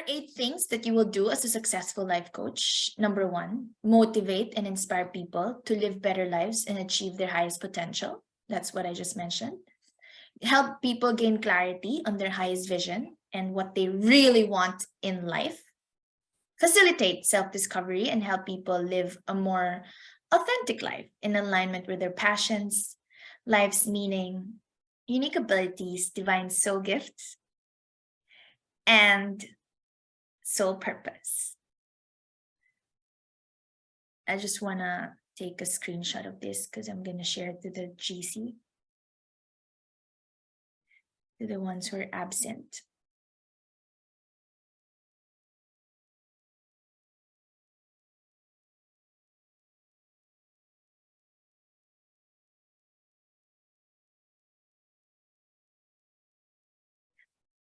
8 things that you will do as a successful life coach. Number 1, motivate and inspire people to live better lives and achieve their highest potential. That's what I just mentioned. Help people gain clarity on their highest vision and what they really want in life. Facilitate self-discovery and help people live a more authentic life in alignment with their passions, life's meaning, unique abilities, divine soul gifts, and soul purpose. I just want to take a screenshot of this because I'm going to share it to the GC, to the ones who are absent.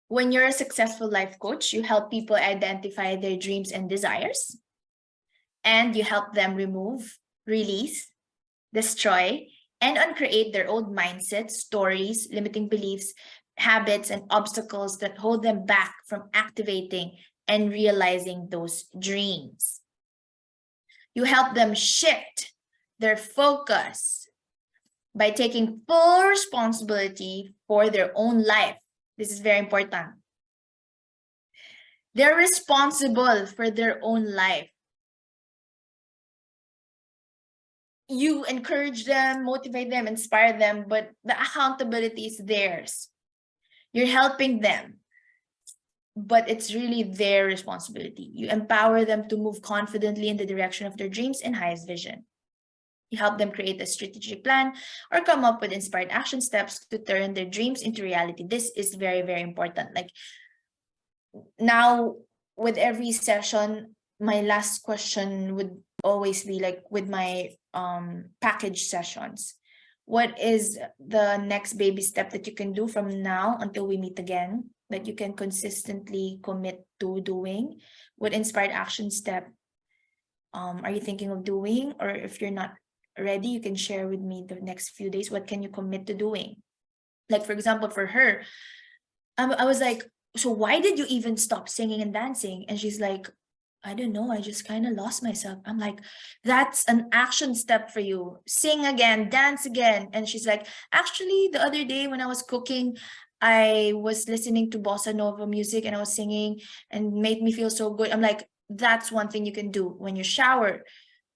When you're a successful life coach, you help people identify their dreams and desires, and you help them remove, release, destroy, and uncreate their old mindsets, stories, limiting beliefs, habits, and obstacles that hold them back from activating and realizing those dreams. You help them shift their focus by taking full responsibility for their own life. This is very important. They're responsible for their own life. You encourage them, motivate them, inspire them, but the accountability is theirs. You're helping them, but it's really their responsibility. You empower them to move confidently in the direction of their dreams and highest vision. You help them create a strategic plan or come up with inspired action steps to turn their dreams into reality. This is very, very important. Like now, with every session, my last question would always be like with my package sessions. What is the next baby step that you can do from now until we meet again that you can consistently commit to doing? What inspired action step are you thinking of doing? Or if you're not ready, you can share with me the next few days. What can you commit to doing? Like, for example, for her, I was like, so why did you even stop singing and dancing? And she's like, I don't know, I just kind of lost myself. I'm like, that's an action step for you. Sing again, dance again. And she's like, actually, the other day when I was cooking, I was listening to bossa nova music and I was singing and made me feel so good. I'm like, that's one thing you can do when you shower.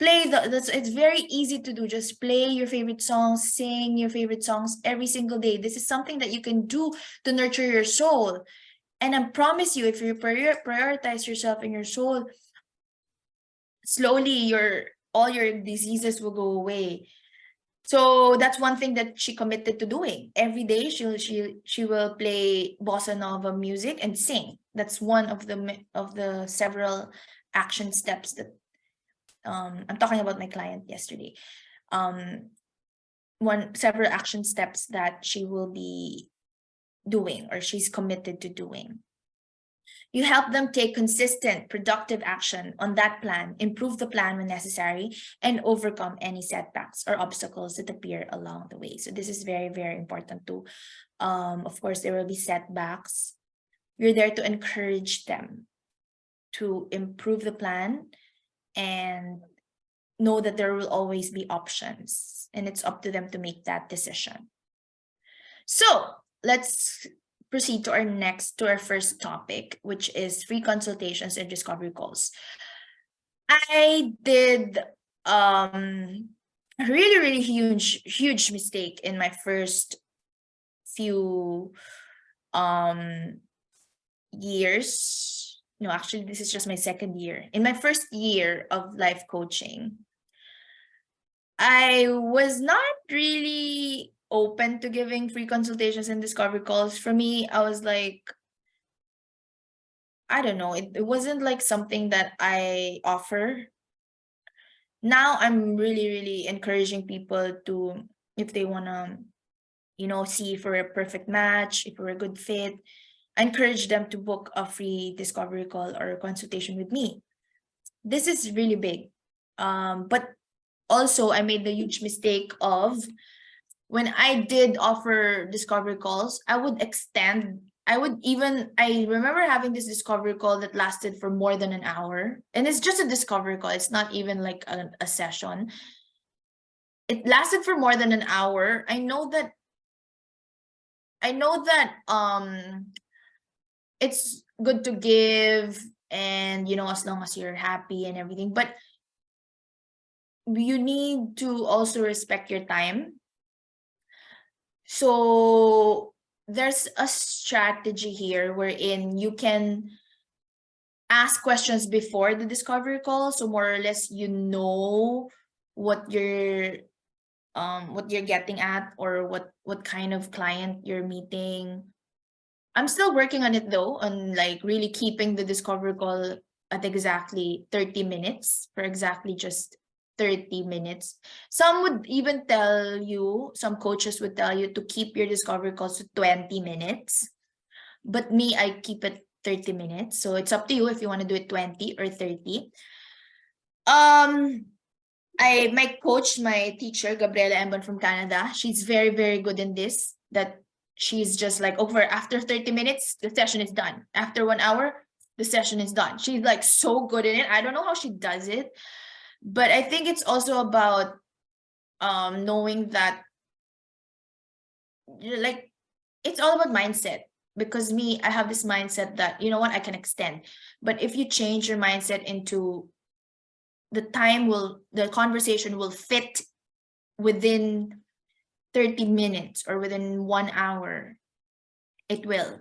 It's very easy to do. Just play your favorite songs, sing your favorite songs every single day. This is something that you can do to nurture your soul. And I promise you, if you prioritize yourself and your soul, slowly all your diseases will go away. So that's one thing that she committed to doing. Every day she will play bossa nova music and sing. That's one of the several action steps that I'm talking about my client yesterday. Several action steps that she will be doing or she's committed to doing. You help them take consistent, productive action on that plan, improve the plan when necessary, and overcome any setbacks or obstacles that appear along the way. So this is very, very important too. Of course, there will be setbacks. You're there to encourage them to improve the plan and know that there will always be options, and it's up to them to make that decision. So let's proceed to our first topic, which is free consultations and discovery calls. I did a really huge mistake in my first few years. No, actually, this is just my second year. In my first year of life coaching, I was not really open to giving free consultations and discovery calls. For me, I was like, I don't know, it wasn't like something that I offer. Now I'm really encouraging people to, if they want to, see for a perfect match, if we're a good fit, I encourage them to book a free discovery call or consultation with me. This is really big. But also I made the huge mistake of, when I did offer discovery calls, I would extend I remember having this discovery call that lasted for more than an hour. And it's just a discovery call. It's not even like a session. It lasted for more than an hour. I know that it's good to give, and as long as you're happy and everything, but you need to also respect your time. So there's a strategy here wherein you can ask questions before the discovery call, so more or less what you're getting at, or what kind of client you're meeting. I'm still working on it though, on like really keeping the discovery call at exactly 30 minutes, for exactly just 30 minutes. Some coaches would tell you to keep your discovery calls to 20 minutes. But me, I keep it 30 minutes. So it's up to you if you want to do it 20 or 30. My coach, my teacher, Gabriela Embon from Canada, she's very, very good in this, that she's just like, after 30 minutes, the session is done. After 1 hour, the session is done. She's like so good in it. I don't know how she does it, but I think it's also about knowing that, like, it's all about mindset. Because me, I have this mindset that, you know what, I can extend. But if you change your mindset into the conversation will fit within 30 minutes or within 1 hour, it will.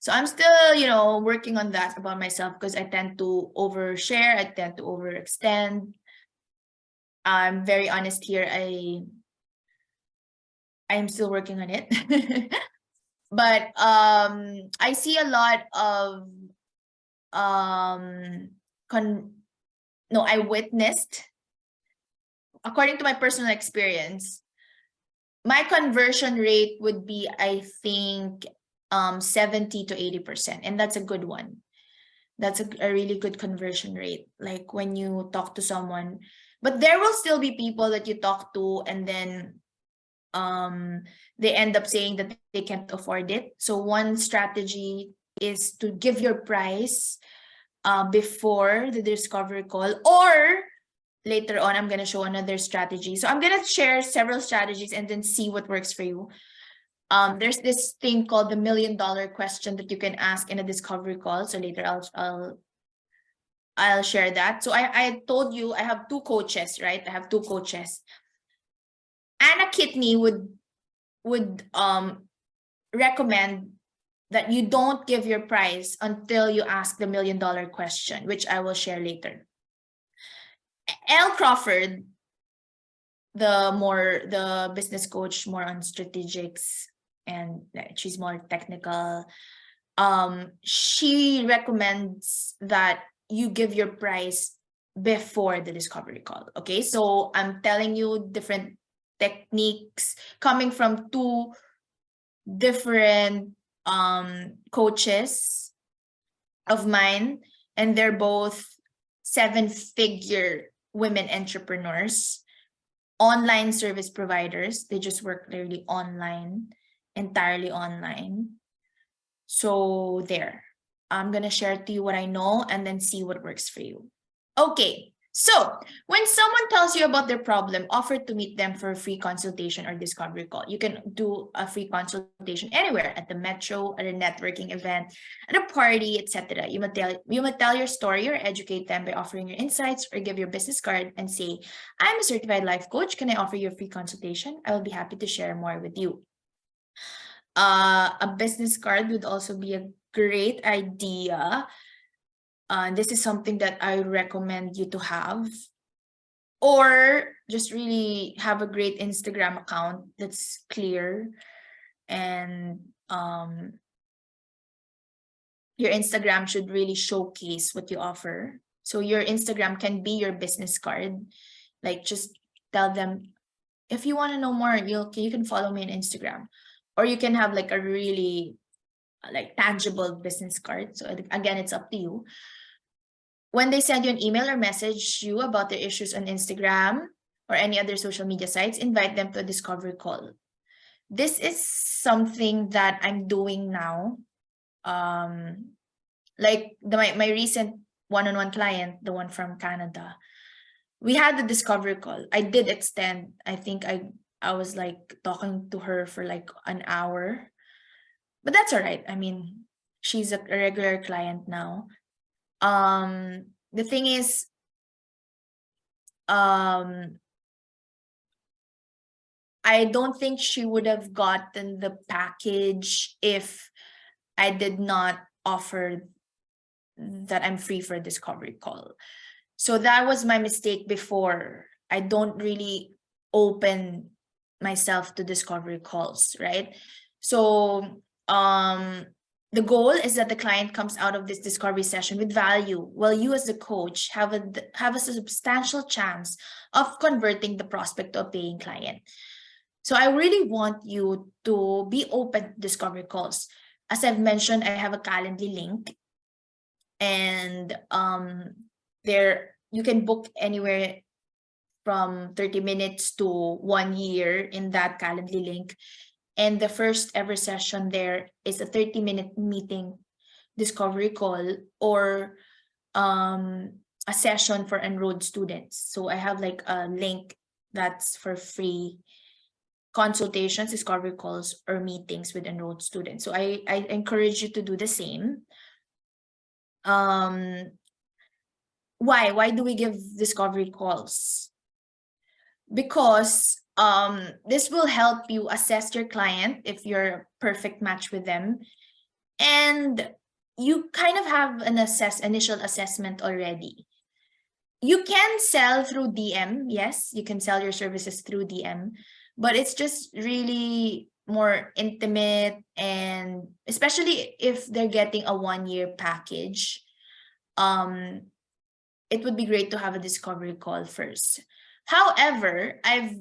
So I'm still, working on that about myself, because I tend to overshare, I tend to overextend. I'm very honest here. I'm still working on it. But I see a lot of I witnessed, according to my personal experience, my conversion rate would be, I think, 70 to 80%, and that's a good one. That's a really good conversion rate, like when you talk to someone. But there will still be people that you talk to, and then they end up saying that they can't afford it. So one strategy is to give your price before the discovery call, or later on. I'm going to show another strategy. So I'm going to share several strategies and then see what works for you. There's this thing called the $1 million question that you can ask in a discovery call. So later I'll share that. So I told you I have two coaches, right? I have two coaches. Anna Kitney would recommend that you don't give your price until you ask the $1 million question, which I will share later. Elle Crawford, the business coach, more on strategics, and she's more technical. She recommends that you give your price before the discovery call. Okay, so I'm telling you different techniques coming from two different coaches of mine, and they're both 7-figure women entrepreneurs, online service providers. They just work literally online, entirely online. So there, I'm gonna share to you what I know and then see what works for you. Okay, so when someone tells you about their problem, offer to meet them for a free consultation or discovery call. You can do a free consultation anywhere, at the metro, at a networking event, at a party, etc. You must tell your story or educate them by offering your insights, or give your business card and say, I'm a certified life coach. Can I offer you a free consultation? I will be happy to share more with you. A business card would also be a great idea. This is something that I recommend you to have, or just really have a great Instagram account that's clear, and your Instagram should really showcase what you offer. So your Instagram can be your business card. Like, just tell them, if you want to know more, you can follow me on Instagram, or you can have like a really like tangible business card. So again, it's up to you. When they send you an email or message you about their issues on Instagram or any other social media sites, invite them to a discovery call. This is something that I'm doing now. like my recent one-on-one client, the one from Canada, we had the discovery call. I did extend. I think I was like talking to her for like an hour, but that's all right. I mean, she's a regular client now. The thing is, I don't think she would have gotten the package if I did not offer that I'm free for a discovery call. So that was my mistake before. I don't really open myself to discovery calls, right? So the goal is that the client comes out of this discovery session with value, while you as the coach have a substantial chance of converting the prospect to a paying client. So I really want you to be open to discovery calls. As I've mentioned, I have a Calendly link, and there you can book anywhere from 30 minutes to 1 year in that Calendly link. And the first ever session there is a 30-minute meeting discovery call, or a session for enrolled students. So I have like a link that's for free consultations, discovery calls, or meetings with enrolled students. So I encourage you to do the same. Why do we give discovery calls? Because this will help you assess your client if you're a perfect match with them, and you kind of have an initial assessment already. You can sell through DM. Yes, you can sell your services through DM, but it's just really more intimate, and especially if they're getting a 1-year package, it would be great to have a discovery call first. However, I've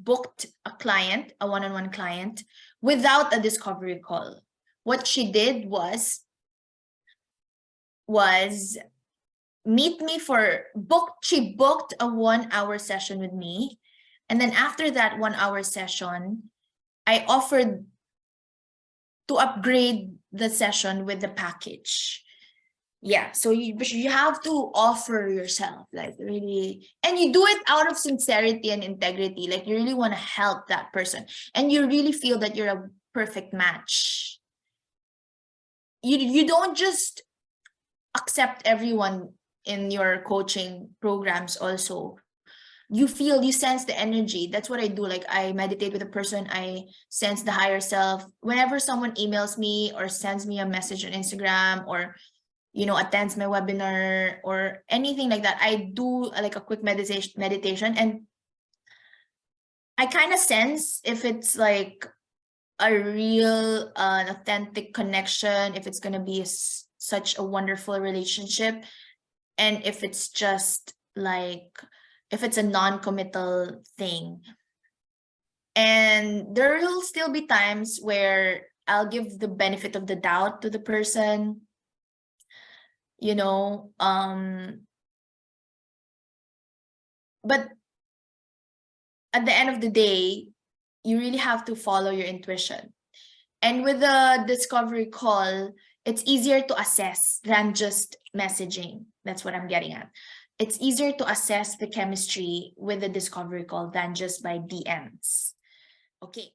booked a client, a one-on-one client, without a discovery call. What she did was meet me she booked a 1-hour session with me. And then after that 1-hour session, I offered to upgrade the session with the package. Yeah, so you have to offer yourself, like, really, and you do it out of sincerity and integrity. Like, you really want to help that person, and you really feel that you're a perfect match. You don't just accept everyone in your coaching programs. Also, you sense the energy. That's what I do. Like, I meditate with a person, I sense the higher self. Whenever someone emails me or sends me a message on Instagram, or attends my webinar or anything like that, I do like a quick meditation, and I kind of sense if it's like a real an authentic connection, if it's going to be such a wonderful relationship, and if it's just like, if it's a non-committal thing. And there will still be times where I'll give the benefit of the doubt to the person, but at the end of the day, you really have to follow your intuition. And with the discovery call, it's easier to assess than just messaging. That's what I'm getting at. It's easier to assess the chemistry with the discovery call than just by DMs. Okay.